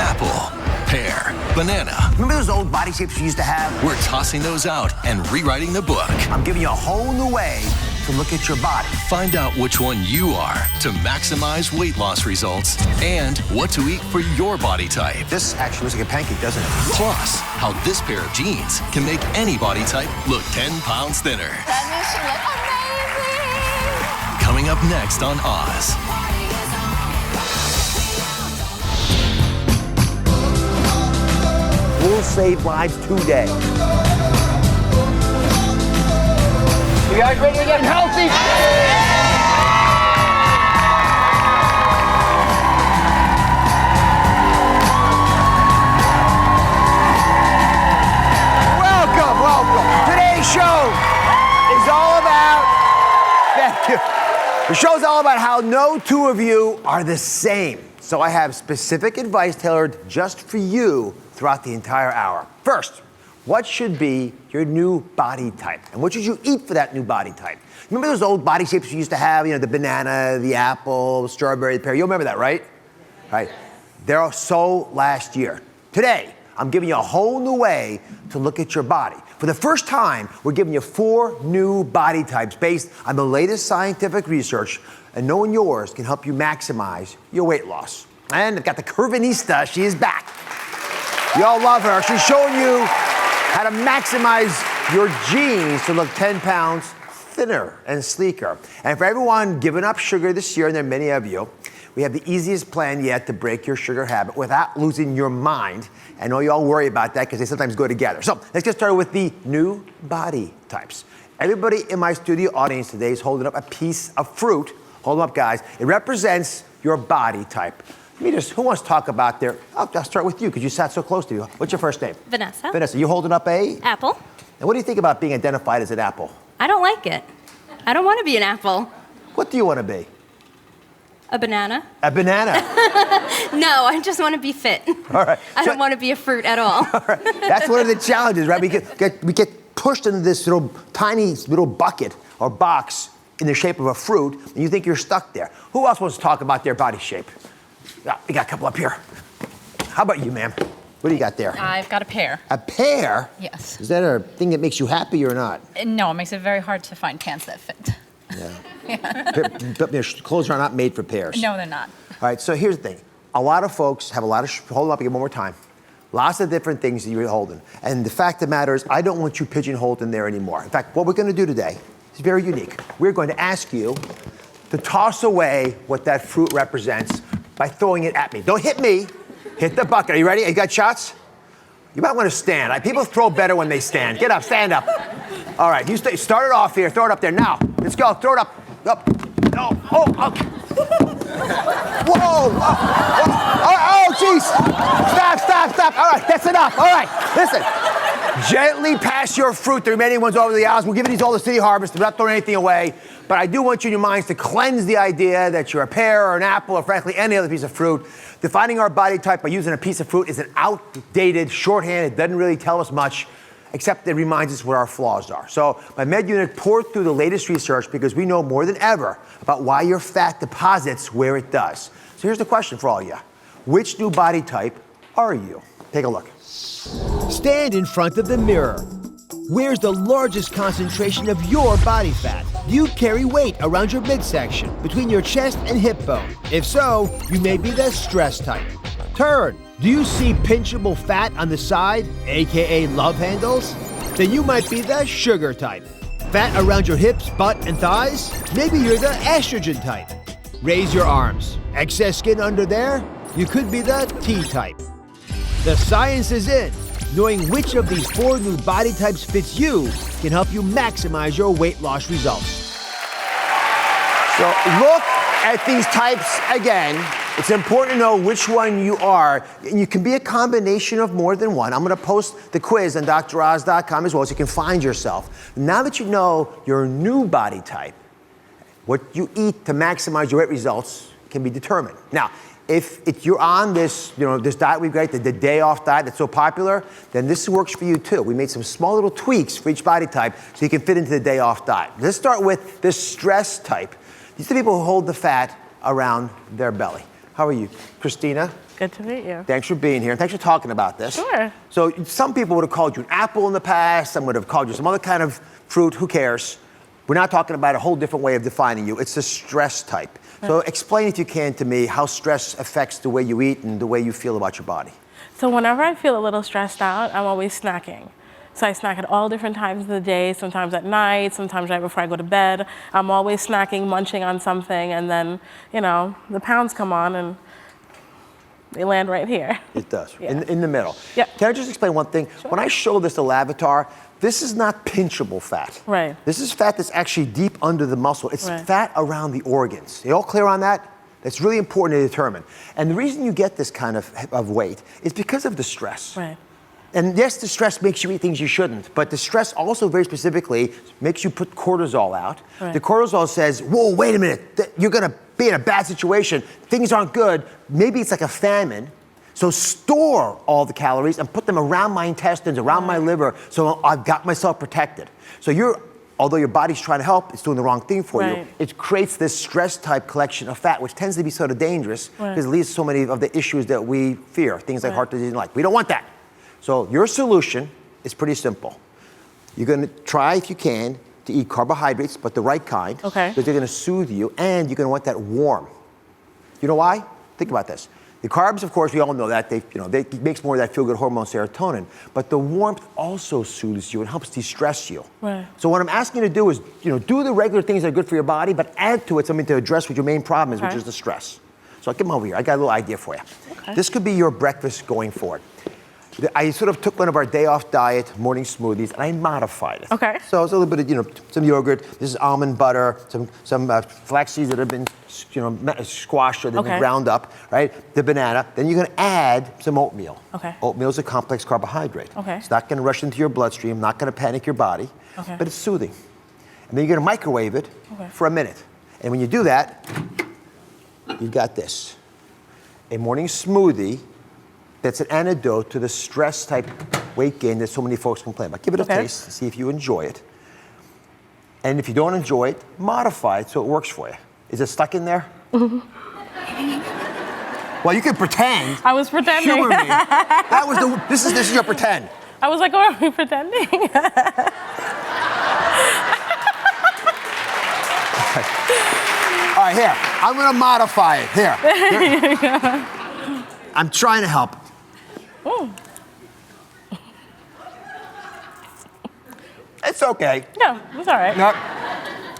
apple, pear, banana. Remember those old body shapes you used to have? We're tossing those out and rewriting the book. I'm giving you a whole new way to look at your body. Find out which one you are to maximize weight loss results and what to eat for your body type. This actually looks like a pancake, doesn't it? Plus, how this pair of jeans can make any body type look 10 pounds thinner. That makes you look amazing. Coming up next on Oz. We'll save lives today. You guys ready to get healthy? Welcome. Today's show is all about, thank you. The show's all about how no two of you are the same. So I have specific advice tailored just for you throughout the entire hour. First, what should be your new body type? And what should you eat for that new body type? Remember those old body shapes you used to have? You know, the banana, the apple, the strawberry, the pear. You remember that, right? Right. They're so last year. Today, I'm giving you a whole new way to look at your body. For the first time, we're giving you 4 new body types based on the latest scientific research, and knowing yours can help you maximize your weight loss. And I've got the Curvy-nista. She is back. You all love her. She's showing you how to maximize your jeans to look 10 pounds thinner and sleeker. And for everyone giving up sugar this year, and there are many of you, we have the easiest plan yet to break your sugar habit without losing your mind. I know you all worry about that because they sometimes go together. So let's get started with the new body types. Everybody in my studio audience today is holding up a piece of fruit. Hold them up, guys. It represents your body type. Who wants to talk about their, I'll start with you because you sat so close to you. What's your first name? Vanessa. Vanessa, you holding up a? Apple. And what do you think about being identified as an apple? I don't like it. I don't want to be an apple. What do you want to be? A banana. A banana. No, I just want to be fit. All right. I don't want to be a fruit at all. All right. That's one of the challenges, right? We get pushed into this little tiny little bucket or box in the shape of a fruit, and you think you're stuck there. Who else wants to talk about their body shape? Yeah, we got a couple up here. How about you, ma'am? What do you got there? I've got a pear. A pear? Yes. Is that a thing that makes you happy or not? No, it makes it very hard to find pants that fit. Yeah. Clothes are not made for pears. No, they're not. All right, so here's the thing. A lot of folks have a lot of, hold them up again one more time. Lots of different things that you're holding. And the fact of the matter is, I don't want you pigeonholed in there anymore. In fact, what we're going to do today is very unique. We're going to ask you to toss away what that fruit represents by throwing it at me. Don't hit me. Hit the bucket. Are you ready? You got shots? You might want to stand. People throw better when they stand. Get up, stand up. All right, you start it off here. Throw it up there now. Let's go. Throw it up. Up. No. Oh, okay. Whoa. Oh, jeez. Stop. All right, that's enough. All right, listen. Gently pass your fruit, the remaining ones over the aisles. We're giving these all to City Harvest. We're not throwing anything away. But I do want you in your minds to cleanse the idea that you're a pear or an apple or frankly any other piece of fruit. Defining our body type by using a piece of fruit is an outdated shorthand. It doesn't really tell us much, except it reminds us what our flaws are. So my med unit poured through the latest research because we know more than ever about why your fat deposits where it does. So here's the question for all of you. Which new body type are you? Take a look. Stand in front of the mirror. Where's the largest concentration of your body fat? Do you carry weight around your midsection, between your chest and hip bone? If so, you may be the stress type. Turn. Do you see pinchable fat on the side, aka love handles? Then you might be the sugar type. Fat around your hips, butt, and thighs? Maybe you're the estrogen type. Raise your arms. Excess skin under there? You could be the T type. The science is in. Knowing which of these 4 new body types fits you can help you maximize your weight loss results. So look at these types again. It's important to know which one you are. And you can be a combination of more than one. I'm going to post the quiz on DrOz.com as well so you can find yourself. Now that you know your new body type, what you eat to maximize your weight results can be determined. Now, if you're on this, this diet we've got, the day off diet that's so popular, then this works for you too. We made some small little tweaks for each body type so you can fit into the day off diet. Let's start with the stress type. These are the people who hold the fat around their belly. How are you? Christina? Good to meet you. Thanks for being here, and thanks for talking about this. Sure. So some people would have called you an apple in the past, some would have called you some other kind of fruit, who cares? We're not talking about a whole different way of defining you. It's the stress type. So explain, if you can, to me how stress affects the way you eat and the way you feel about your body. So whenever I feel a little stressed out, I'm always snacking. So I snack at all different times of the day, sometimes at night, sometimes right before I go to bed. I'm always snacking, munching on something, and then, you know, the pounds come on and they land right here. It does, Yeah. in the middle. Yeah. Can I just explain one thing? Sure. When I show this to Lavatar, this is not pinchable fat. Right. This is fat that's actually deep under the muscle. It's Right. fat around the organs. You all clear on that? That's really important to determine. And the reason you get this kind of weight is because of the stress. Right. And yes, the stress makes you eat things you shouldn't, but the stress also very specifically makes you put cortisol out. Right. The cortisol says, whoa, wait a minute, you're gonna be in a bad situation, things aren't good, maybe it's like a famine. So store all the calories and put them around my intestines, around my liver, so I've got myself protected. So although your body's trying to help, it's doing the wrong thing for you. Right. It creates this stress type collection of fat, which tends to be sort of dangerous Right. because it leads to so many of the issues that we fear, things like Right. heart disease and like. We don't want that. So your solution is pretty simple. You're gonna try, if you can, to eat carbohydrates, but the right kind. Okay. Because they're gonna soothe you, and you're gonna want that warm. You know why? Think about this. The carbs, of course, we all know that, they makes more of that feel-good hormone serotonin, but the warmth also soothes you and helps de-stress you. Right. So what I'm asking you to do is, do the regular things that are good for your body, but add to it something to address what your main problem is, which Okay. is the stress. So I'll come over here. I got a little idea for you. Okay. This could be your breakfast going forward. I sort of took one of our day-off diet morning smoothies and I modified it. Okay. So it's a little bit of, some yogurt. This is almond butter, some flax seeds that have been, squashed or they've been Okay. ground up, right? The banana. Then you're going to add some oatmeal. Okay. Oatmeal is a complex carbohydrate. Okay. It's not going to rush into your bloodstream, not going to panic your body, Okay. but it's soothing. And then you're going to microwave it Okay. for a minute. And when you do that, you've got this, a morning smoothie that's an antidote to the stress type weight gain that so many folks complain about. Give it a Okay. taste, see if you enjoy it. And if you don't enjoy it, modify it so it works for you. Is it stuck in there? Well, you can pretend. I was pretending. Humor me. This is your pretend. I was like, oh, are we pretending? All right, here. I'm gonna modify it. Here. There you go. I'm trying to help. Ooh. It's okay. No, it's all right. No.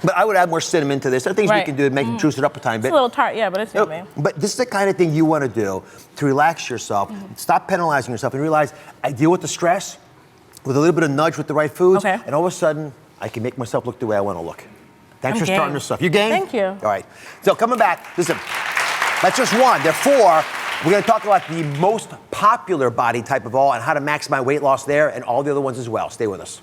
But I would add more cinnamon to this. There are things we Right. can do to make juice it up a tiny It's bit. a little tart, yeah, but it's yummy. But this is the kind of thing you want to do to relax yourself, stop penalizing yourself, and realize I deal with the stress with a little bit of nudge with the right foods, Okay. and all of a sudden, I can make myself look the way I want to look. Thanks I'm for starting game. this stuff. You game? Thank you. All right. So coming back, listen, that's just one. There are four. We're going to talk about the most popular body type of all and how to maximize weight loss there and all the other ones as well. Stay with us.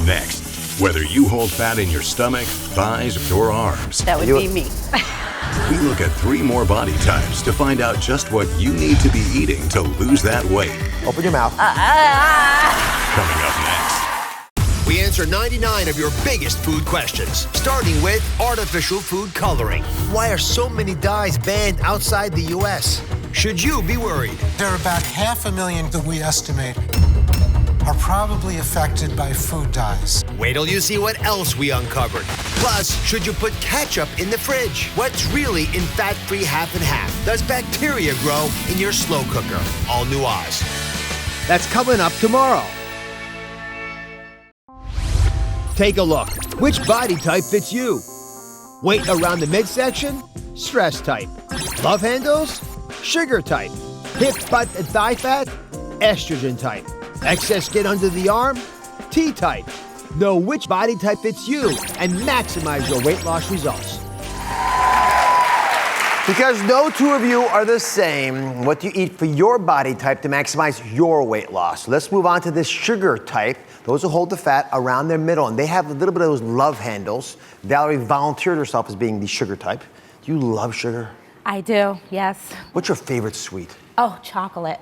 Next, whether you hold fat in your stomach, thighs, or arms, That would be me. we look at 3 more body types to find out just what you need to be eating to lose that weight. Open your mouth. Coming up next. We answer 99 of your biggest food questions, starting with artificial food coloring. Why are so many dyes banned outside the U.S.? Should you be worried? There are about 500,000 that we estimate are probably affected by food dyes. Wait till you see what else we uncovered. Plus, should you put ketchup in the fridge? What's really in fat-free half and half? Does bacteria grow in your slow cooker? All new Oz. That's coming up tomorrow. Take a look. Which body type fits you? Weight around the midsection? Stress type. Love handles? Sugar type. Hip, butt, and thigh fat? Estrogen type. Excess skin under the arm? T type. Know which body type fits you and maximize your weight loss results. Because no two of you are the same, what do you eat for your body type to maximize your weight loss? Let's move on to this sugar type. Those who hold the fat around their middle, and they have a little bit of those love handles. Valerie volunteered herself as being the sugar type. Do you love sugar? I do, yes. What's your favorite sweet? Oh, chocolate.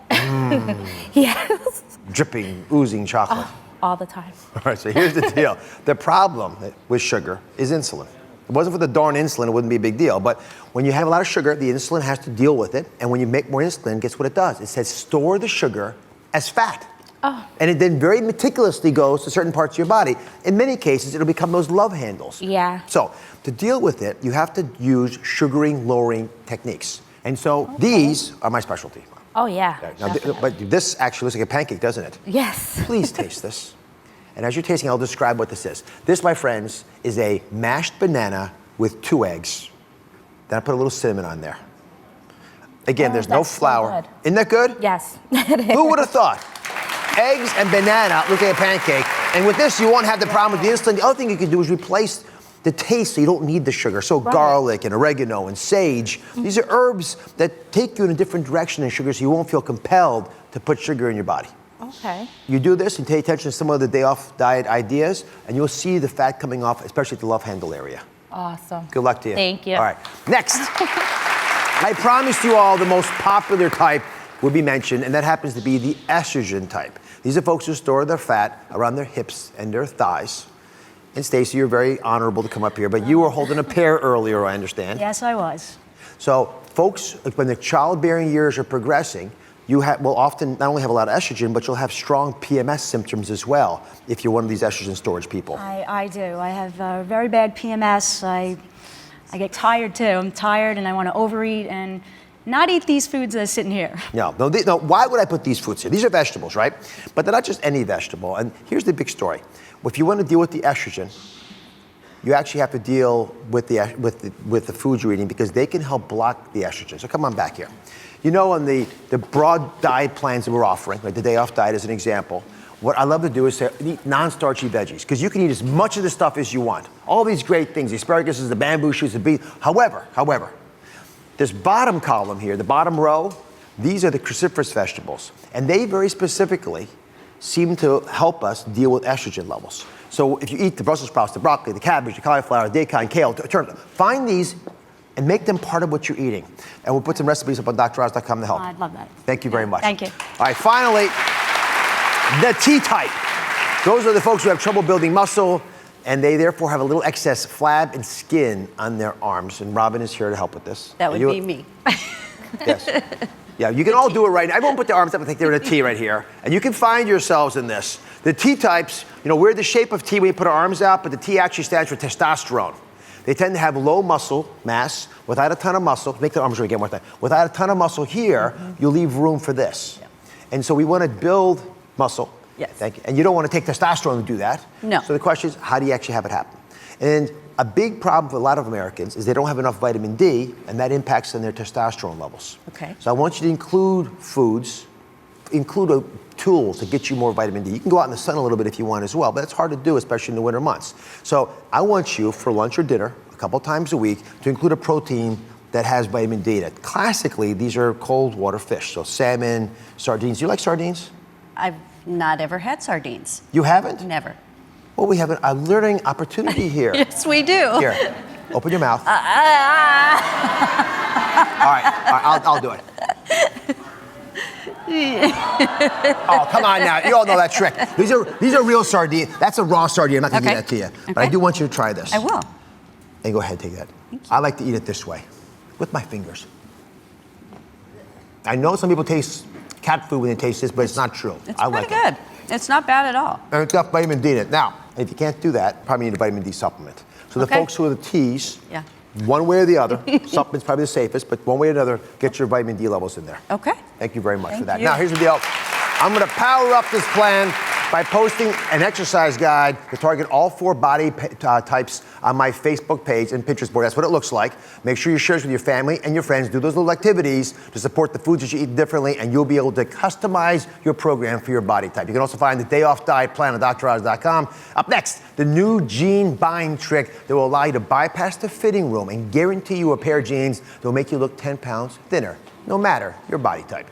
Yes. Dripping, oozing chocolate. All the time. All right, so here's the deal. The problem with sugar is insulin. If it wasn't for the darn insulin, it wouldn't be a big deal. But when you have a lot of sugar, the insulin has to deal with it. And when you make more insulin, guess what it does? It says store the sugar as fat. Oh. And it then very meticulously goes to certain parts of your body. In many cases, it'll become those love handles. Yeah. So to deal with it, you have to use sugaring, lowering techniques. And so these are my specialty. Oh, yeah. Okay, now, but this actually looks like a pancake, doesn't it? Yes. Please taste this. And as you're tasting, I'll describe what this is. This, my friends, is a mashed banana with 2 eggs. Then I put a little cinnamon on there. Again, there's no flour. So good. Isn't that good? Yes. Who would have thought? Eggs and banana look like a pancake. And with this, you won't have the problem with the insulin. The other thing you can do is replace the taste so you don't need the sugar. So garlic and oregano and sage, these are herbs that take you in a different direction than sugar so you won't feel compelled to put sugar in your body. Okay. You do this and pay attention to some of the day off diet ideas and you'll see the fat coming off, especially at the love handle area. Awesome. Good luck to you. Thank you. All right, next. I promised you all the most popular type would be mentioned, and that happens to be the estrogen type. These are folks who store their fat around their hips and their thighs. And Stacey, you're very honorable to come up here, but you were holding a pair earlier, I understand. Yes, I was. So folks, when the childbearing years are progressing, you will often not only have a lot of estrogen, but you'll have strong PMS symptoms as well if you're one of these estrogen storage people. I do. I have very bad PMS. I get tired too. I'm tired and I want to overeat and not eat these foods that are sitting here. No, why would I put these foods here? These are vegetables, right? But they're not just any vegetable. And here's the big story. If you want to deal with the estrogen, you actually have to deal with the foods you're eating because they can help block the estrogen. So come on back here. You know, on the broad diet plans that we're offering, like the day off diet as an example, what I love to do is say, eat non-starchy veggies, because you can eat as much of this stuff as you want. All these great things, the asparagus, the bamboo shoots, the beet. However, this bottom column here, the bottom row, these are the cruciferous vegetables. And they very specifically seem to help us deal with estrogen levels. So if you eat the Brussels sprouts, the broccoli, the cabbage, the cauliflower, the daikon, kale, find these and make them part of what you're eating. And we'll put some recipes up on DrOz.com to help. I'd love that. Thank you very much. Thank you. All right, finally, the T-type. Those are the folks who have trouble building muscle, and they therefore have a little excess flab and skin on their arms. And Robin is here to help with this. That would be me. Yes. Yeah, you can all do it right now. Everyone put their arms up and think they're in a T right here. And you can find yourselves in this. The T-types, we're the shape of T when you put our arms out, but the T actually stands for testosterone. They tend to have low muscle mass without a ton of muscle. Make the arms again one time. Without a ton of muscle here, you leave room for this. Yeah. And so we want to build muscle. Yes. Thank you. And you don't want to take testosterone to do that. No. So the question is, how do you actually have it happen? And a big problem for a lot of Americans is they don't have enough vitamin D, and that impacts on their testosterone levels. Okay. So I want you to include foods, include tools to get you more vitamin D. You can go out in the sun a little bit if you want as well, but it's hard to do, especially in the winter months. So I want you for lunch or dinner, a couple times a week, to include a protein that has vitamin D in it. Classically, these are cold water fish, so salmon, sardines. Do you like sardines? I've not ever had sardines. You haven't? Never. Well, we have a learning opportunity here. Yes, we do. Here, open your mouth. All right, I'll do it. Oh, come on now. You all know that trick. These are real sardines. That's a raw sardine. I'm not going to give that to you. Okay. But I do want you to try this. I will. And go ahead, take that. I like to eat it this way, with my fingers. I know some people taste cat food when they taste this, but it's not true. It's pretty good. It's not bad at all. And it's got vitamin D in it. Now, if you can't do that, probably need a vitamin D supplement. So the folks who are the T's, one way or the other, supplement's probably the safest, but one way or another, get your vitamin D levels in there. Okay. Thank you very much for that. you. Now, here's the deal. I'm going to power up this plan by posting an exercise guide to target all 4 body types on my Facebook page and Pinterest board. That's what it looks like. Make sure you share this with your family and your friends. Do those little activities to support the foods that you eat differently, and you'll be able to customize your program for your body type. You can also find the Day Off Diet Plan on DrOz.com. Up next, the new jean buying trick that will allow you to bypass the fitting room and guarantee you a pair of jeans that will make you look 10 pounds thinner, no matter your body type.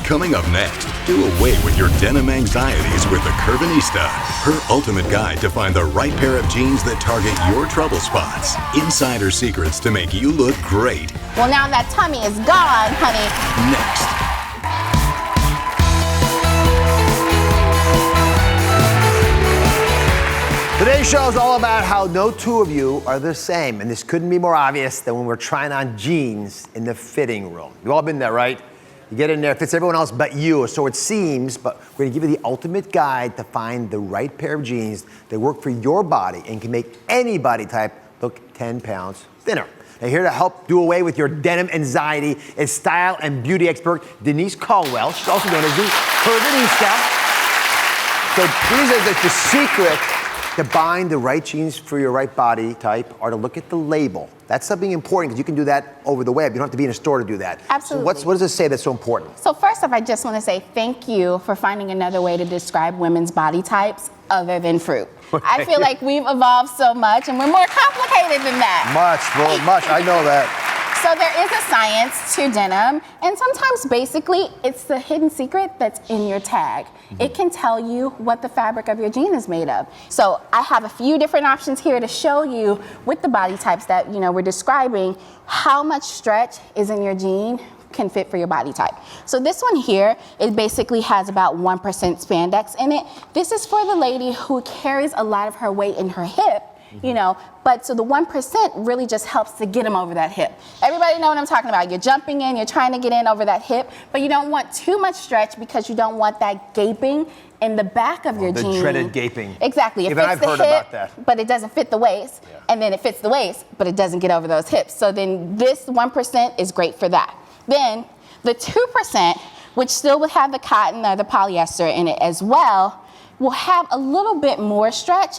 Coming up next, do away with your denim anxieties with the Curvy-nista, her ultimate guide to find the right pair of jeans that target your trouble spots. Insider secrets to make you look great. Well, now that tummy is gone, honey. Next. Today's show is all about how no two of you are the same, and this couldn't be more obvious than when we're trying on jeans in the fitting room. You've all been there, right? You get in there, it fits everyone else but you, so it seems, but we're gonna give you the ultimate guide to find the right pair of jeans that work for your body and can make any body type look 10 pounds thinner. Now here to help do away with your denim anxiety is style and beauty expert Denise Caldwell. She's also known as the Curvy-nista. So Denise says that the secret to buying the right jeans for your right body type are to look at the label. That's something important because you can do that over the web. You don't have to be in a store to do that. Absolutely. So what does it say that's so important? So first off, I just want to say thank you for finding another way to describe women's body types other than fruit. I feel like we've evolved so much and we're more complicated than that. Much, I know that. So there is a science to denim, and sometimes basically it's the hidden secret that's in your tag. It can tell you what the fabric of your jean is made of. So I have a few different options here to show you with the body types that we're describing how much stretch is in your jean can fit for your body type. So this one here, it basically has about 1% spandex in it. This is for the lady who carries a lot of her weight in her hip, but so the 1% really just helps to get them over that hip. Everybody know what I'm talking about. You're jumping in, you're trying to get in over that hip, but you don't want too much stretch because you don't want that gaping in the back of your jean. The dreaded gaping. Exactly. It Even fits I've the heard hip, about that. but it doesn't fit the waist, and then it fits the waist, but it doesn't get over those hips. So then this 1% is great for that. Then the 2%, which still would have the cotton or the polyester in it as well, will have a little bit more stretch.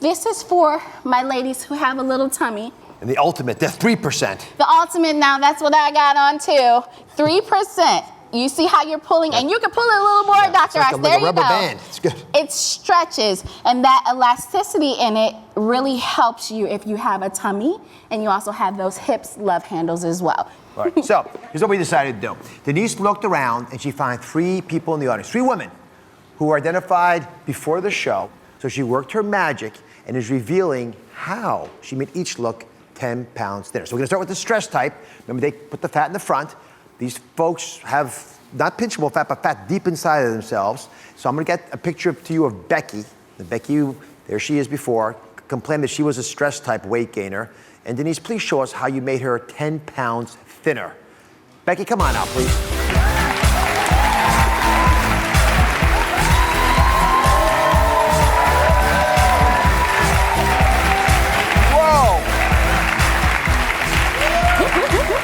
This is for my ladies who have a little tummy. And the ultimate, that's 3%. The ultimate, now that's what I got on too. 3%. You see how you're pulling, and you can pull it a little more, Dr. X. There you go. Rubber band. It's good. It stretches, and that elasticity in it really helps you if you have a tummy, and you also have those hips love handles as well. All right, so here's what we decided to do. Denise looked around, and she found 3 people in the audience, 3 women, who were identified before the show. So she worked her magic and is revealing how she made each look 10 pounds thinner. So we're gonna start with the stress type. Remember, they put the fat in the front. These folks have not pinchable fat, but fat deep inside of themselves. So I'm gonna get a picture to you of Becky. And Becky, there she is before, complained that she was a stress type weight gainer. And Denise, please show us how you made her 10 pounds thinner. Becky, come on out, please.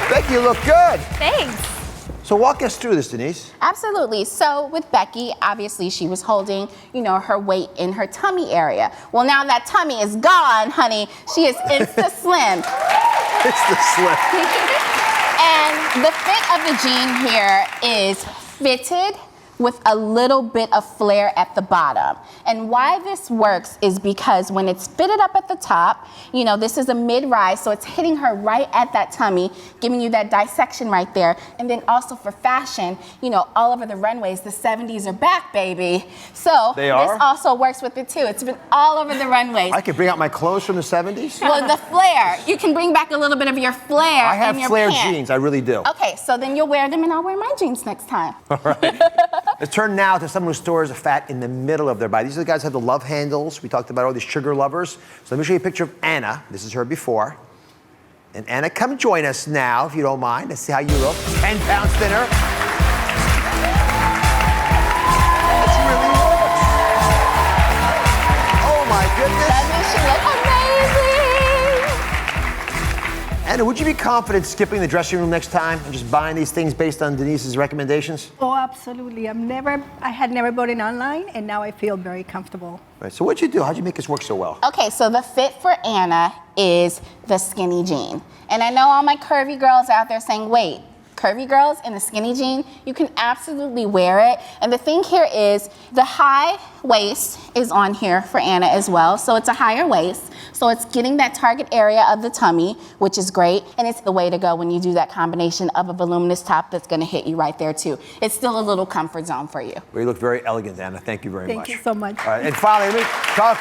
Becky, you look good. Thanks. So walk us through this, Denise. Absolutely. So with Becky, obviously she was holding, her weight in her tummy area. Well, now that tummy is gone, honey. She is Insta Slim. Insta Slim. And the fit of the jean here is fitted with a little bit of flare at the bottom. And why this works is because when it's fitted up at the top, this is a mid-rise, so it's hitting her right at that tummy, giving you that dissection right there. And then also for fashion, all over the runways, the 70s are back, baby. So they are? This also works with it too. It's been all over the runways. I could bring out my clothes from the 70s? Well, the flare. You can bring back a little bit of your flare I have in your flare pants. jeans, I really do. Okay, so then you'll wear them and I'll wear my jeans next time. All right. Let's turn now to someone who stores the fat in the middle of their body. These are the guys who have the love handles. We talked about all these sugar lovers. So let me show you a picture of Anna. This is her before. And Anna, come join us now, if you don't mind. Let's see how you look. 10 pounds thinner. That's really works. Oh my goodness. Doesn't she look amazing? Anna, would you be confident skipping the dressing room next time and just buying these things based on Denise's recommendations? Oh, absolutely. I had never bought it online, and now I feel very comfortable. Right, so what'd you do? How'd you make this work so well? Okay, so the fit for Anna is the skinny jean. And I know all my curvy girls out there saying, wait, curvy girls in the skinny jean, you can absolutely wear it. And the thing here is the high waist is on here for Anna as well. So it's a higher waist. So it's getting that target area of the tummy, which is great. And it's the way to go when you do that combination of a voluminous top that's gonna hit you right there too. It's still a little comfort zone for you. Well, you look very elegant, Anna. Thank you very much. Thank you so much. All right, and finally, let me talk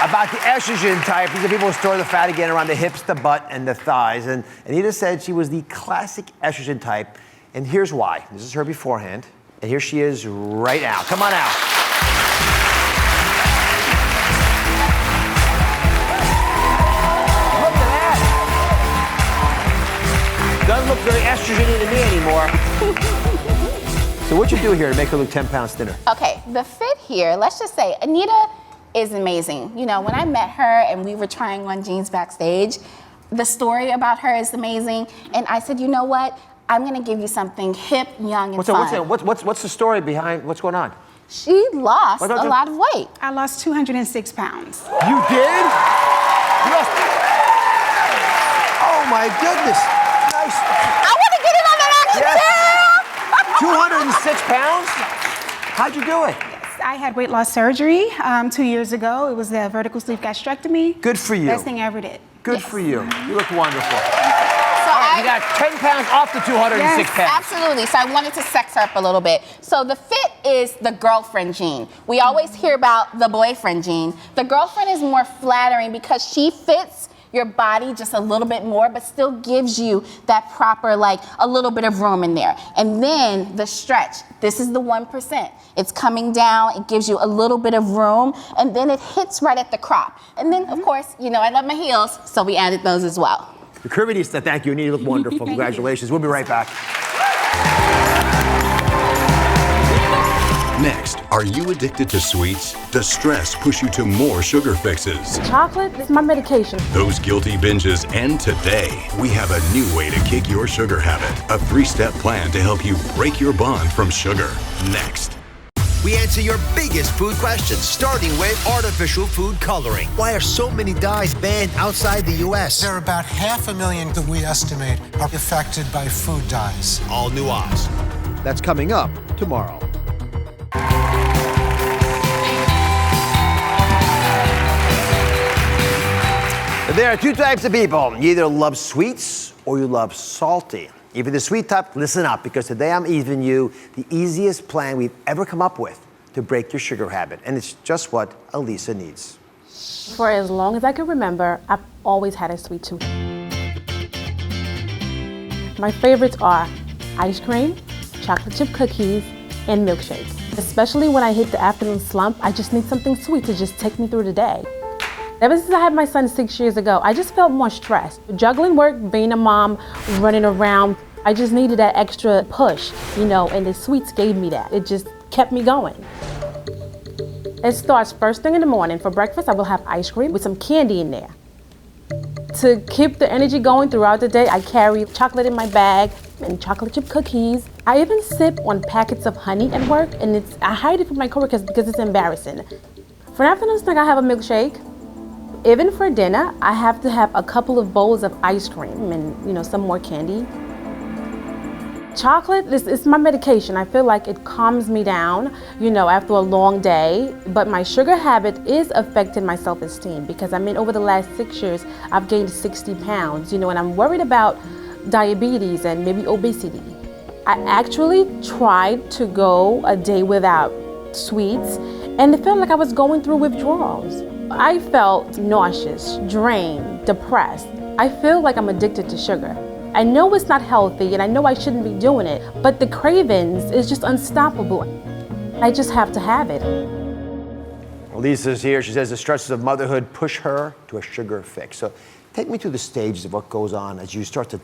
about the estrogen type. These are people who store the fat again around the hips, the butt, and the thighs. And Anita said she was the classic estrogen type. And here's why. This is her beforehand. And here she is right now. Come on out. estrogen into me anymore. So what'd you do here to make her look 10 pounds thinner? Okay, the fit here, let's just say, Anita is amazing. You know, when I met her and we were trying on jeans backstage, the story about her is amazing. And I said, you know what? I'm gonna give you something hip, young, and fun. What's the story behind what's going on? She lost a lot of weight. I lost 206 pounds. You did? You lost... Oh my goodness. Nice. I want to get in on that action too. 206 pounds? How'd you do it? Yes, I had weight loss surgery 2 years ago. It was the vertical sleeve gastrectomy. Good for you. Best thing I ever did. Good for you. You look wonderful. So you got 10 pounds off the 206 pounds. Absolutely. So I wanted to sex her up a little bit. So the fit is the girlfriend gene. We always hear about the boyfriend gene. The girlfriend is more flattering because she fits your body just a little bit more, but still gives you that proper, like, a little bit of room in there. And then the stretch. This is the 1%. It's coming down. It gives you a little bit of room, and then it hits right at the crop. And then, of course, you know I love my heels, so we added those as well. The Curvy-nista, thank you. You look wonderful. Congratulations. We'll be right back. Next, are you addicted to sweets? Does stress push you to more sugar fixes? Chocolate is my medication. Those guilty binges end today. We have a new way to kick your sugar habit. A 3-step plan to help you break your bond from sugar. Next. We answer your biggest food questions, starting with artificial food coloring. Why are so many dyes banned outside the U.S.? There are about 500,000 that we estimate are affected by food dyes. All new Oz. That's coming up tomorrow. There are two types of people. You either love sweets or you love salty. If you're the sweet type, listen up, because today I'm giving you the easiest plan we've ever come up with to break your sugar habit. And it's just what Elisa needs. For as long as I can remember, I've always had a sweet tooth. My favorites are ice cream, chocolate chip cookies, and milkshakes. Especially when I hit the afternoon slump, I just need something sweet to just take me through the day. Ever since I had my son 6 years ago, I just felt more stressed. Juggling work, being a mom, running around, I just needed that extra push, you know, and the sweets gave me that. It just kept me going. It starts first thing in the morning. For breakfast, I will have ice cream with some candy in there. To keep the energy going throughout the day, I carry chocolate in my bag and chocolate chip cookies. I even sip on packets of honey at work, and I hide it from my coworkers because it's embarrassing. For an afternoon snack, I have a milkshake. Even for dinner, I have to have a couple of bowls of ice cream and, you know, some more candy. Chocolate is my medication. I feel like it calms me down, you know, after a long day. But my sugar habit is affecting my self-esteem because over the last 6 years, I've gained 60 pounds, you know, and I'm worried about diabetes and maybe obesity. I actually tried to go a day without sweets, and it felt like I was going through withdrawals. I felt nauseous, drained, depressed. I feel like I'm addicted to sugar. I know it's not healthy and I know I shouldn't be doing it, but the cravings is just unstoppable. I just have to have it. Lisa's here. She says the stresses of motherhood push her to a sugar fix. So take me through the stages of what goes on as you start to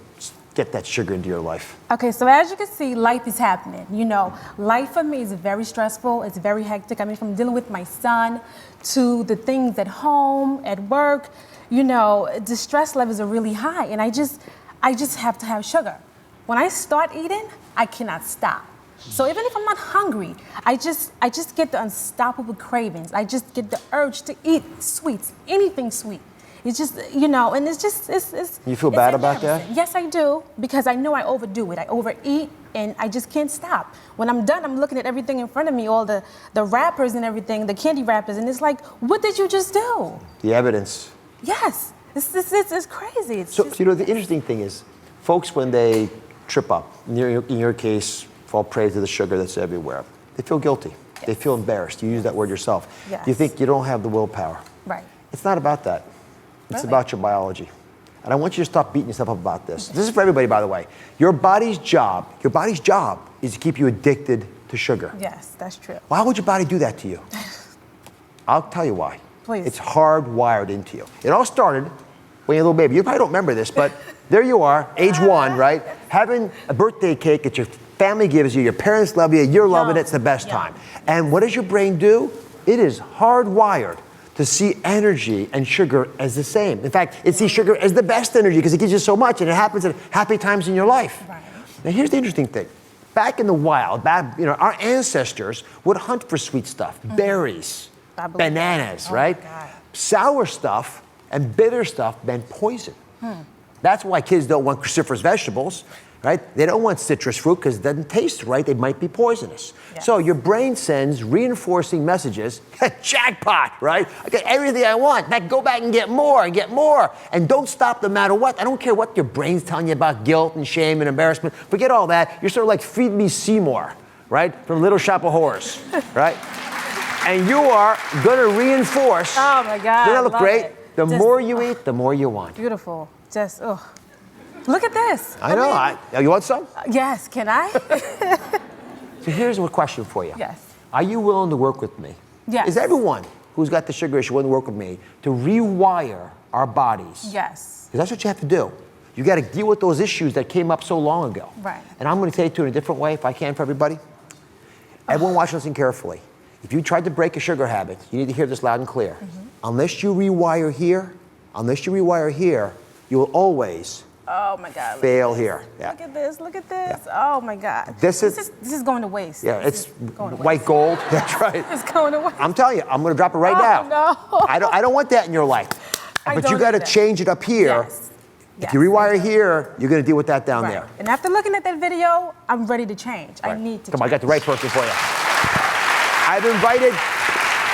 get that sugar into your life. Okay, so as you can see, life is happening. You know, life for me is very stressful. It's very hectic. I mean, from dealing with my son to the things at home, at work, you know, the stress levels are really high, and I just have to have sugar. When I start eating, I cannot stop. So even if I'm not hungry, I just get the unstoppable cravings. I just get the urge to eat sweets, anything sweet. It's just, you know, and it's You feel bad about that? Yes, I do, because I know I overdo it. I overeat, and I just can't stop. When I'm done, I'm looking at everything in front of me, all the wrappers and everything, the candy wrappers, and it's like, what did you just do? The evidence. Yes, it's crazy. So, you know, the interesting thing is, folks, when they trip up, in your case, fall prey to the sugar that's everywhere, they feel guilty. Yes. They feel embarrassed. You use that word yourself. Yes. You think you don't have the willpower. Right. It's not about that. It's about your biology. And I want you to stop beating yourself up about this. This is for everybody, by the way. Your body's job is to keep you addicted to sugar. Yes, that's true. Why would your body do that to you? I'll tell you why. Please. It's hardwired into you. It all started when you're a little baby. You probably don't remember this, but there you are, age 1, right? Having a birthday cake that your family gives you, your parents love you, you're loving it, it's the best time. And what does your brain do? It is hardwired to see energy and sugar as the same. In fact, it sees sugar as the best energy because it gives you so much, and it happens at happy times in your life. Right. Now here's the interesting thing. Back in the wild, our ancestors would hunt for sweet stuff, berries, bananas, right? Sour stuff and bitter stuff meant poison. That's why kids don't want cruciferous vegetables, right? They don't want citrus fruit because it doesn't taste right. They might be poisonous. So your brain sends reinforcing messages. Jackpot, right? I get everything I want. Go back and get more and get more. And don't stop no matter what. I don't care what your brain's telling you about guilt and shame and embarrassment. Forget all that. You're sort of like Feed Me Seymour, right? From Little Shop of Horrors, right? And you are going to reinforce. Oh my God. Doesn't that look great? The more you eat, the more you want. Beautiful. Just, look at this. I know. You want some? Yes, can I? So here's a question for you. Yes. Are you willing to work with me? Yes. Is everyone who's got the sugar issue willing to work with me to rewire our bodies? Yes. Because that's what you have to do. You got to deal with those issues that came up so long ago. Right. And I'm going to take it to it in a different way, if I can, for everybody. Everyone watch and listen carefully. If you tried to break a sugar habit, you need to hear this loud and clear. Unless you rewire here, you will always fail here. Yeah. Look at this, look at this. Yeah. Oh my God. This is going to waste. Yeah, it's white gold. That's right. It's going to waste. I'm telling you, I'm going to drop it right now. No. I don't want that in your life. But you got to change it up here. Yes. If you rewire here, you're going to deal with that down there. And after looking at that video, I'm ready to change. I need to Come on, I got the right person for you. I've invited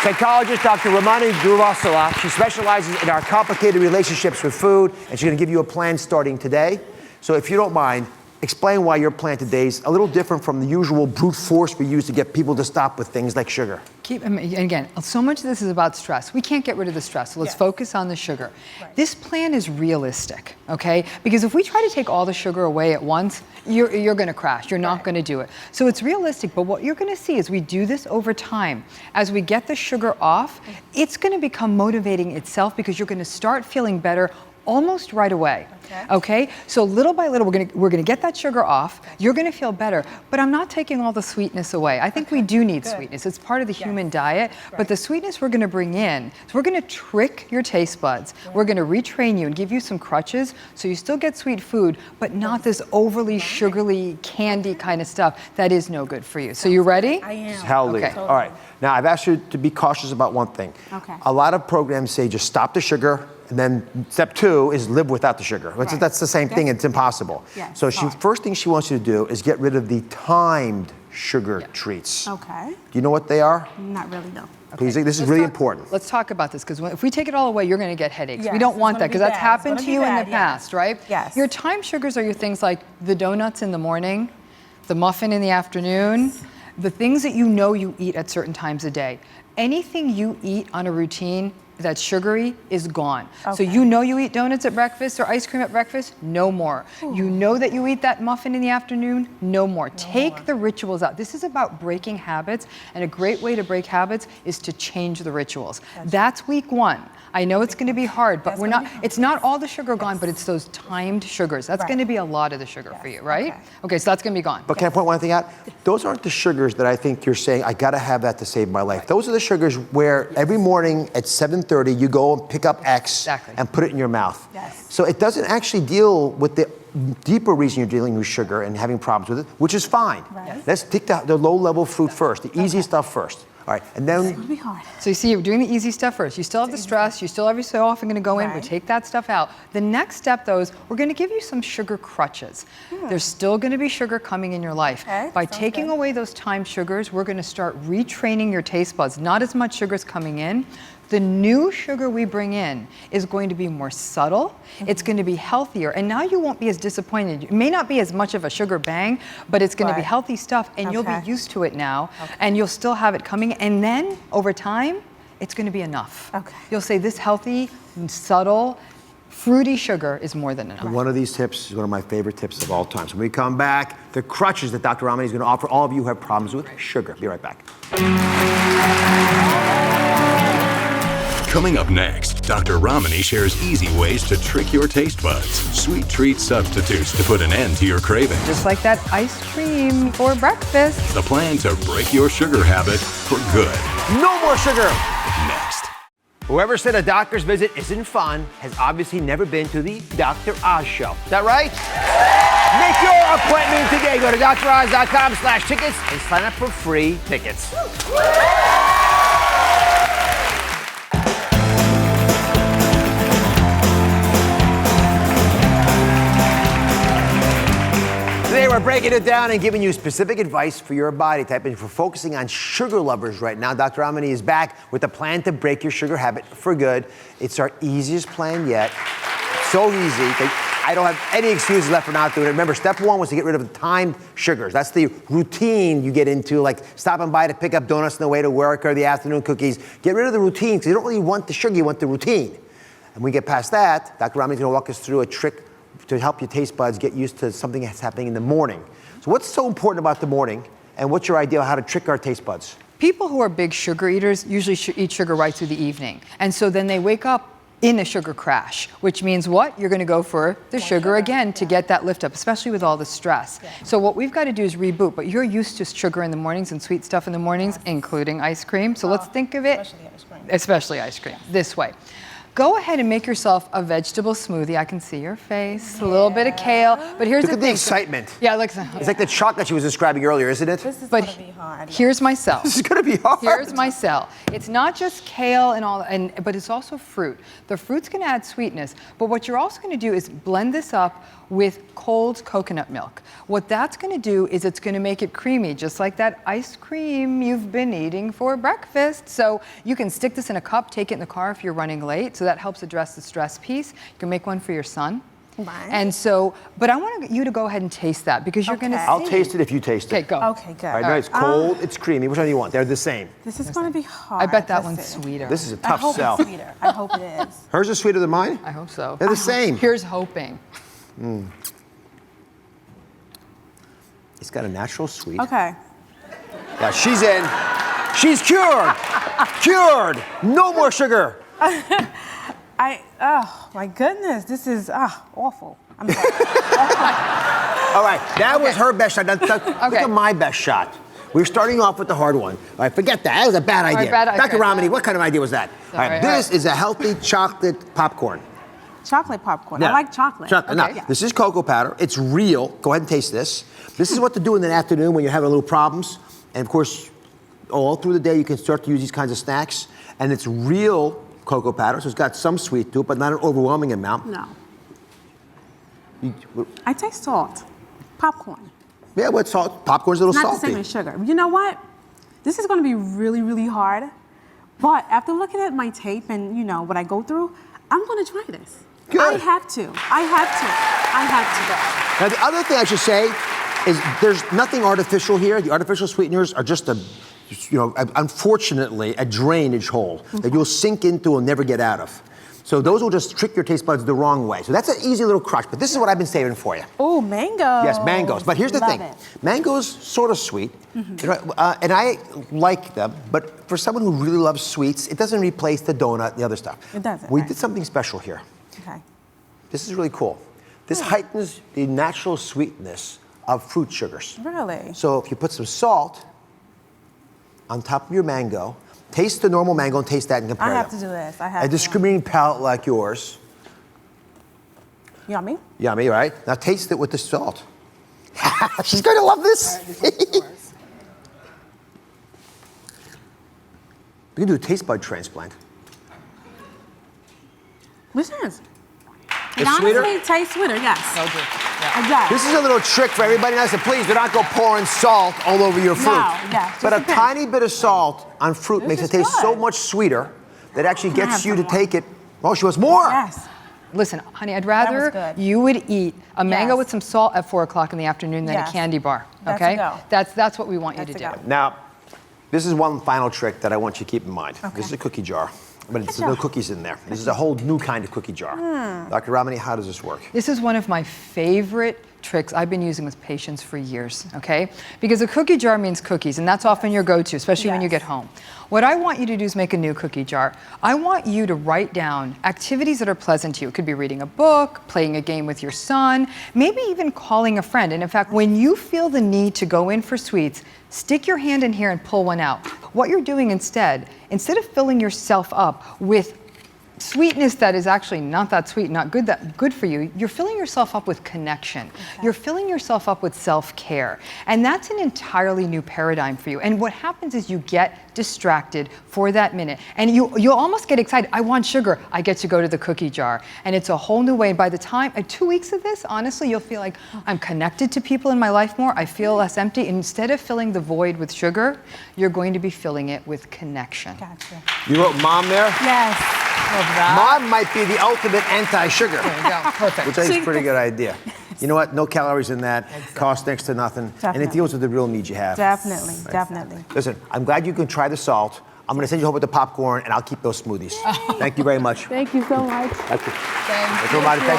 psychologist Dr. Ramani Durvasula. She specializes in our complicated relationships with food, and she's going to give you a plan starting today. So if you don't mind, explain why your plan today is a little different from the usual brute force we use to get people to stop with things like sugar. Again, so much of this is about stress. We can't get rid of the stress, so let's focus on the sugar. Right. This plan is realistic, okay? Because if we try to take all the sugar away at once, you're gonna crash. You're not gonna do it. So it's realistic, but what you're gonna see is we do this over time. As we get the sugar off, it's gonna become motivating itself because you're gonna start feeling better almost right away. Okay? So little by little, we're gonna get that sugar off. You're gonna feel better, but I'm not taking all the sweetness away. I think we do need sweetness. It's part of the human diet, but the sweetness we're gonna bring in, so we're gonna trick your taste buds. We're gonna retrain you and give you some crutches so you still get sweet food, but not this overly sugary candy kind of stuff that is no good for you. So you ready? I am. Hallelujah. Okay. All right. Now, I've asked you to be cautious about one thing. Okay. A lot of programs say just stop the sugar, and then step 2 is live without the sugar. Right. That's the same thing. It's impossible. Yes. So first thing she wants you to do is get rid of the timed sugar treats. Okay. Do you know what they are? Not really, no. Please, this is really important. Let's talk about this, because if we take it all away, you're going to get headaches. Yes, we don't want it's that, gonna because be that's bad. happened It's to you gonna be in the bad, past, right? Yes. Your time sugars are your things like the donuts in the morning, the muffin in the afternoon, the things that you know you eat at certain times a day. Anything you eat on a routine that's sugary is gone. So you know you eat donuts at breakfast or ice cream at breakfast, no more. Ooh. You know that you eat that muffin in the afternoon, no more. Take the rituals out. This is about breaking habits, and a great way to break habits is to change the rituals. That's week 1. I know it's going to be hard, but it's not all the sugar gone, but it's those timed sugars. That's going to be a lot of the sugar for you, right? Okay, so that's going to be gone. But can I point one thing out? Those aren't the sugars that I think you're saying, I got to have that to save my life. Those are the sugars where every morning at 7:30, you go and pick up X and put it in your mouth. Yes. So it doesn't actually deal with the deeper reason you're dealing with sugar and having problems with it, which is fine. Right. Let's take the low-level fruit first, the easy stuff first. All right, and then... It's gonna be hard. So you see, you're doing the easy stuff first. You still have the stress. You still every so often going to go in. We take that stuff out. The next step, though, is we're going to give you some sugar crutches. There's still going to be sugar coming in your life. By taking away those timed sugars, we're going to start retraining your taste buds. Not as much sugar is coming in. The new sugar we bring in is going to be more subtle. It's going to be healthier, and now you won't be as disappointed. It may not be as much of a sugar bang, but it's going to be healthy stuff, and you'll be used to it now, and you'll still have it coming, and then over time, it's going to be enough. You'll say this healthy, subtle, fruity sugar is more than enough. One of these tips is one of my favorite tips of all time. So when we come back, the crutches that Dr. Ramani is going to offer all of you who have problems with sugar. Be right back. Coming up next, Dr. Ramani shares easy ways to trick your taste buds. Sweet treat substitutes to put an end to your craving. Just like that ice cream for breakfast. The plan to break your sugar habit for good. No more sugar. Next. Whoever said a doctor's visit isn't fun has obviously never been to the Dr. Oz show. Is that right? Make your appointment today. Go to droz.com/tickets and sign up for free tickets. Today we're breaking it down and giving you specific advice for your body type. And if we're focusing on sugar lovers right now, Dr. Ramani is back with a plan to break your sugar habit for good. It's our easiest plan yet. So easy that I don't have any excuses left for not doing it. Remember, step one was to get rid of the timed sugars. That's the routine you get into, like stopping by to pick up donuts on the way to work or the afternoon cookies. Get rid of the routine because you don't really want the sugar, you want the routine. And when we get past that, Dr. Ramani's going to walk us through a trick to help your taste buds get used to something that's happening in the morning. So what's so important about the morning, and what's your idea of how to trick our taste buds? People who are big sugar eaters usually eat sugar right through the evening. And so then they wake up in a sugar crash, which means what? You're going to go for the sugar again to get that lift up, especially with all the stress. So what we've got to do is reboot, but you're used to sugar in the mornings and sweet stuff in the mornings, including ice cream. So let's think of it, especially ice cream, this way. Go ahead and make yourself a vegetable smoothie. I can see your face, a little bit of kale, but here's Look the at thing. the excitement. Yeah, look. It's like the chocolate she was describing earlier, isn't it? This is But going to be hard. here's my cell. This is going to be hard. Here's my cell. It's not just kale and all, but it's also fruit. The fruit's going to add sweetness, but what you're also going to do is blend this up with cold coconut milk. What that's going to do is it's going to make it creamy, just like that ice cream you've been eating for breakfast. So you can stick this in a cup, take it in the car if you're running late. So that helps address the stress piece. You can make one for your son. Right. And so, but I want you to go ahead and taste that because you're going to see. I'll taste it if you taste it. Okay, go. Okay, good. All right, now it's cold, it's creamy. Which one do you want? They're the same. This is going to be hard. I bet that Let's one's see. sweeter. This is a I tough hope sell. it's sweeter. I hope it is. Hers is sweeter than mine? I hope so. They're the same. Here's hoping. It's got a natural sweet. Okay. Yeah, she's in. She's cured. Cured. No more sugar. Oh my goodness, this is awful. I'm sorry. All right, that was her best shot. Now, look at my best shot. We're starting off with the hard one. All right, forget that. That was a bad idea. Dr. Ramani, what kind of idea was that? All right, this is a healthy chocolate popcorn. Chocolate popcorn. Yeah. I like chocolate. Now, this is cocoa powder. It's real. Go ahead and taste this. This is what to do in the afternoon when you're having a little problems. And of course, all through the day, you can start to use these kinds of snacks. And it's real cocoa powder, so it's got some sweet to it, but not an overwhelming amount. No. I taste salt. Popcorn. Yeah, what salt? Popcorn's a little Not salty. the same as sugar. You know what? This is going to be really, really hard. But after looking at my tape and, you know, what I go through, I'm going to try this. Good. I have to. Now, the other thing I should say is there's nothing artificial here. The artificial sweeteners are just unfortunately, a drainage hole that you'll sink into and never get out of. So those will just trick your taste buds the wrong way. So that's an easy little crush, but this is what I've been saving for you. Oh, mango. Yes, mangoes. But here's the thing. It. Mangoes sort of sweet, you know, and I like them, but for someone who really loves sweets, it doesn't replace the donut and the other stuff. It doesn't. We did something special here. Okay. This is really cool. This heightens the natural sweetness of fruit sugars. Really? So if you put some salt on top of your mango, taste the normal mango and taste that and compare I have them. to do this. A discriminating palate like yours. Yummy. Yummy, right? Now taste it with the salt. She's going to love this. We can do a taste bud transplant. This is. It It's honestly sweeter? tastes sweeter, yes. So good. It does. This is a little trick for everybody now. So please do not go pouring salt all over your fruit. yeah, But a just a bit. tiny bit of salt on fruit This makes it is taste so good. much sweeter that actually Can I gets have you to some more? take it. Oh, she wants more. Yes. Listen, honey, I'd was rather good. you would eat a mango Yes. with some salt at 4 o'clock in the afternoon than Yes. a candy bar. That's a Okay? go. That's what we want you to That's do. a go. Now, this is one final trick that I want you to keep in mind. This is a cookie jar. But there's no cookies in there. This is a whole new kind of cookie jar. Dr. Ramani, how does this work? This is one of my favorite tricks I've been using with patients for years, okay? Because a cookie jar means cookies, and that's often your go-to, especially when you get home. What I want you to do is make a new cookie jar. I want you to write down activities that are pleasant to you. It could be reading a book, playing a game with your son, maybe even calling a friend. And in fact, when you feel the need to go in for sweets, stick your hand in here and pull one out. What you're doing instead of filling yourself up with sweetness that is actually not that sweet, not good for you, you're filling yourself up with connection. Okay. You're filling yourself up with self-care. And that's an entirely new paradigm for you. And what happens is you get distracted for that minute. And you'll almost get excited. I want sugar. I get to go to the cookie jar. And it's a whole new way. And by the time, 2 weeks of this, honestly, you'll feel like I'm connected to people in my life more. I feel less empty. And instead of filling the void with sugar, you're going to be filling it with connection. Gotcha. You wrote mom there? Yes. Mom might be the ultimate anti-sugar. There you go. Perfect. Which I think is a pretty good idea. You know what? No calories in that. Costs next to nothing. Definitely. And it deals with the real needs you have. Definitely, definitely. Listen, I'm glad you can try the salt. I'm going to send you home with the popcorn, and I'll keep those smoothies. Thank you very much. Thank you so much. Thank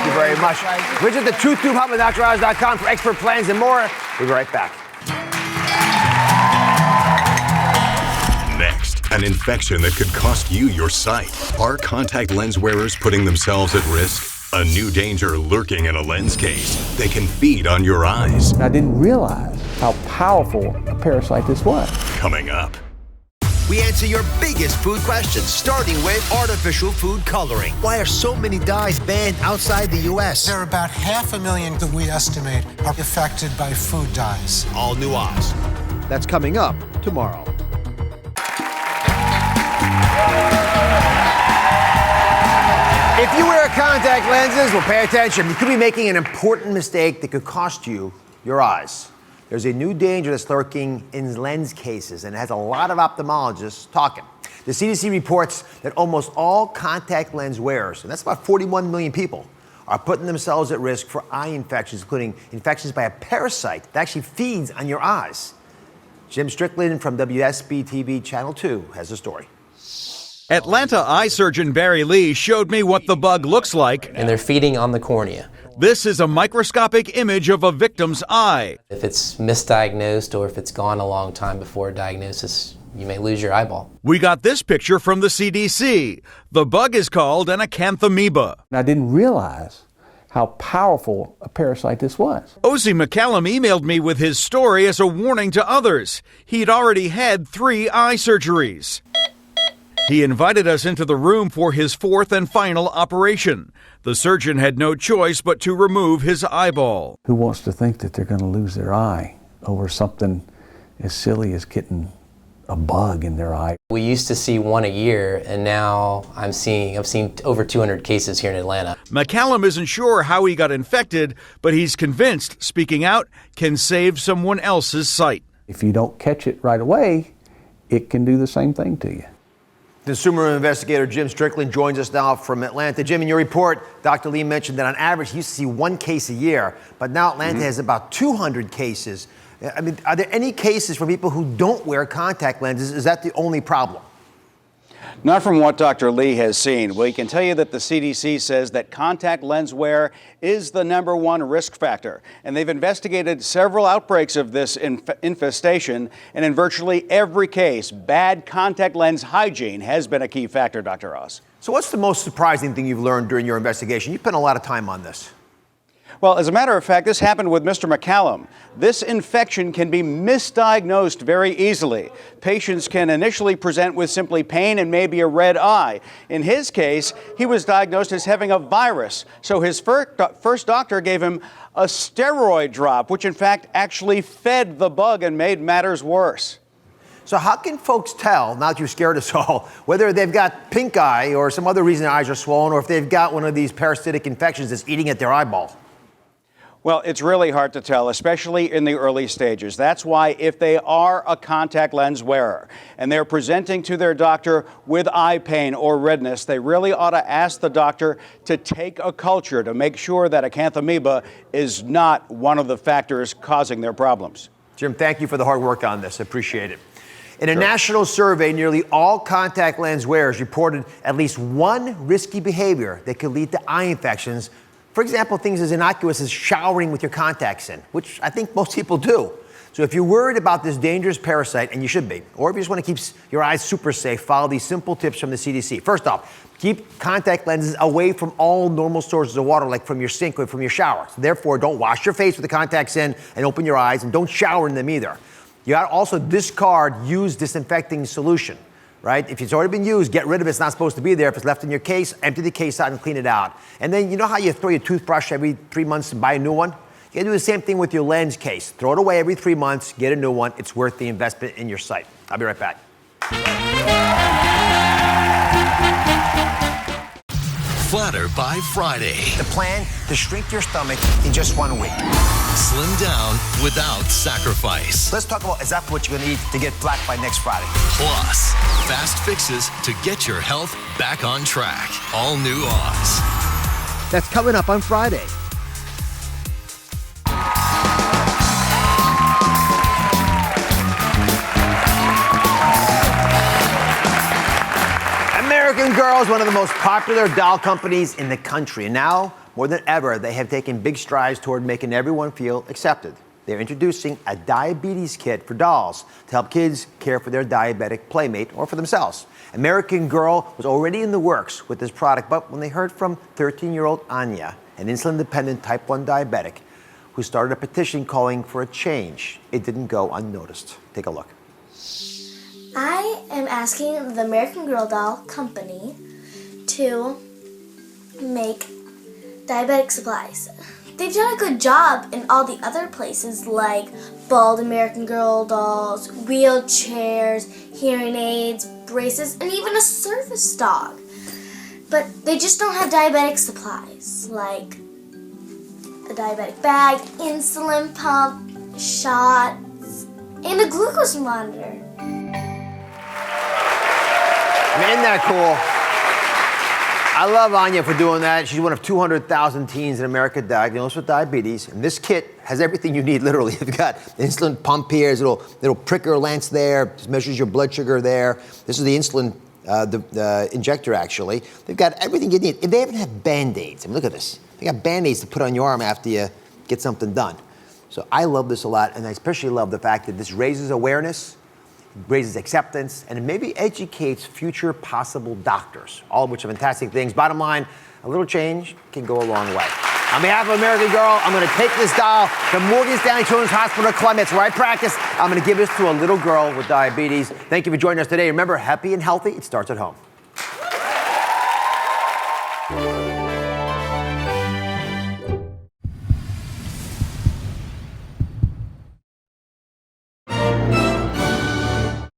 you very much. Visit the TruthTube at DrOz.com for expert plans and more. We'll be right back. Next, an infection that could cost you your sight. Are contact lens wearers putting themselves at risk? A new danger lurking in a lens case. They can feed on your eyes. I didn't realize how powerful a parasite this was. Coming up. We answer your biggest food questions, starting with artificial food coloring. Why are so many dyes banned outside the U.S.? There are about 500,000 that we estimate are affected by food dyes. All new Oz. That's coming up tomorrow. If you wear contact lenses, well, pay attention. You could be making an important mistake that could cost you your eyes. There's a new danger that's lurking in lens cases, and it has a lot of ophthalmologists talking. The CDC reports that almost all contact lens wearers, and that's about 41 million people, are putting themselves at risk for eye infections, including infections by a parasite that actually feeds on your eyes. Jim Strickland from WSB-TV Channel 2 has the story. Atlanta eye surgeon Barry Lee showed me what the bug looks like. And they're feeding on the cornea. This is a microscopic image of a victim's eye. If it's misdiagnosed or if it's gone a long time before diagnosis, you may lose your eyeball. We got this picture from the CDC. The bug is called an acanthamoeba. I didn't realize how powerful a parasite this was. Ozzie McCallum emailed me with his story as a warning to others. He'd already had 3 eye surgeries. He invited us into the room for his 4th and final operation. The surgeon had no choice but to remove his eyeball. Who wants to think that they're going to lose their eye over something as silly as getting a bug in their eye? We used to see 1 a year, and now I've seen over 200 cases here in Atlanta. McCallum isn't sure how he got infected, but he's convinced speaking out can save someone else's sight. If you don't catch it right away, it can do the same thing to you. Consumer investigator Jim Strickland joins us now from Atlanta. Jim, in your report, Dr. Lee mentioned that on average he used to see 1 case a year, but now Atlanta has about 200 cases. I mean, are there any cases for people who don't wear contact lenses? Is that the only problem? Not from what Dr. Lee has seen. Well, he can tell you that the CDC says that contact lens wear is the #1 risk factor. And they've investigated several outbreaks of this infestation. And in virtually every case, bad contact lens hygiene has been a key factor, Dr. Oz. So what's the most surprising thing you've learned during your investigation? You spent a lot of time on this. Well, as a matter of fact, this happened with Mr. McCallum. This infection can be misdiagnosed very easily. Patients can initially present with simply pain and maybe a red eye. In his case, he was diagnosed as having a virus. So his first doctor gave him a steroid drop, which in fact actually fed the bug and made matters worse. So how can folks tell, now that you've scared us all, whether they've got pink eye or some other reason their eyes are swollen, or if they've got one of these parasitic infections that's eating at their eyeball? Well, it's really hard to tell, especially in the early stages. That's why if they are a contact lens wearer and they're presenting to their doctor with eye pain or redness, they really ought to ask the doctor to take a culture to make sure that acanthamoeba is not one of the factors causing their problems. Jim, thank you for the hard work on this. Appreciate it. In a national survey, nearly all contact lens wearers reported at least one risky behavior that could lead to eye infections. For example, things as innocuous as showering with your contacts in, which I think most people do. So if you're worried about this dangerous parasite, and you should be, or if you just want to keep your eyes super safe, follow these simple tips from the CDC. First off, keep contact lenses away from all normal sources of water, like from your sink or from your shower. So therefore, don't wash your face with the contacts in and open your eyes, and don't shower in them either. You got to also discard used disinfecting solution, right? If it's already been used, get rid of it. It's not supposed to be there. If it's left in your case, empty the case out and clean it out. And then you know how you throw your toothbrush every 3 months and buy a new one? You gotta do the same thing with your lens case. Throw it away every 3 months, get a new one. It's worth the investment in your sight. I'll be right back. Flatter by Friday. The plan to shrink your stomach in just 1 week. Slim down without sacrifice. Let's talk about exactly what you're gonna eat to get flat by next Friday. Plus, fast fixes to get your health back on track. All new Oz. That's coming up on Friday. American Girl is one of the most popular doll companies in the country. And now, more than ever, they have taken big strides toward making everyone feel accepted. They're introducing a diabetes kit for dolls to help kids care for their diabetic playmate or for themselves. American Girl was already in the works with this product, but when they heard from 13-year-old Anya, an insulin-dependent type 1 diabetic, who started a petition calling for a change, it didn't go unnoticed. Take a look. I am asking the American Girl doll company to make diabetic supplies. They've done a good job in all the other places like bald American Girl dolls, wheelchairs, hearing aids, braces, and even a service dog. But they just don't have diabetic supplies like a diabetic bag, insulin pump, shots, and a glucose monitor. I mean, isn't that cool? I love Anya for doing that. She's one of 200,000 teens in America diagnosed with diabetes. And this kit has everything you need, literally. You've got the insulin pump here, there's a little pricker lens there, just measures your blood sugar there. This is the insulin the injector, actually. They've got everything you need. And they even have Band-Aids. I mean, look at this. They got Band-Aids to put on your arm after you get something done. So I love this a lot, and I especially love the fact that this raises awareness, raises acceptance, and it maybe educates future possible doctors, all of which are fantastic things. Bottom line, a little change can go a long way. On behalf of American Girl, I'm gonna take this doll to Morgan Stanley Children's Hospital Clements, where I practice. I'm gonna give this to a little girl with diabetes. Thank you for joining us today. Remember, happy and healthy, it starts at home.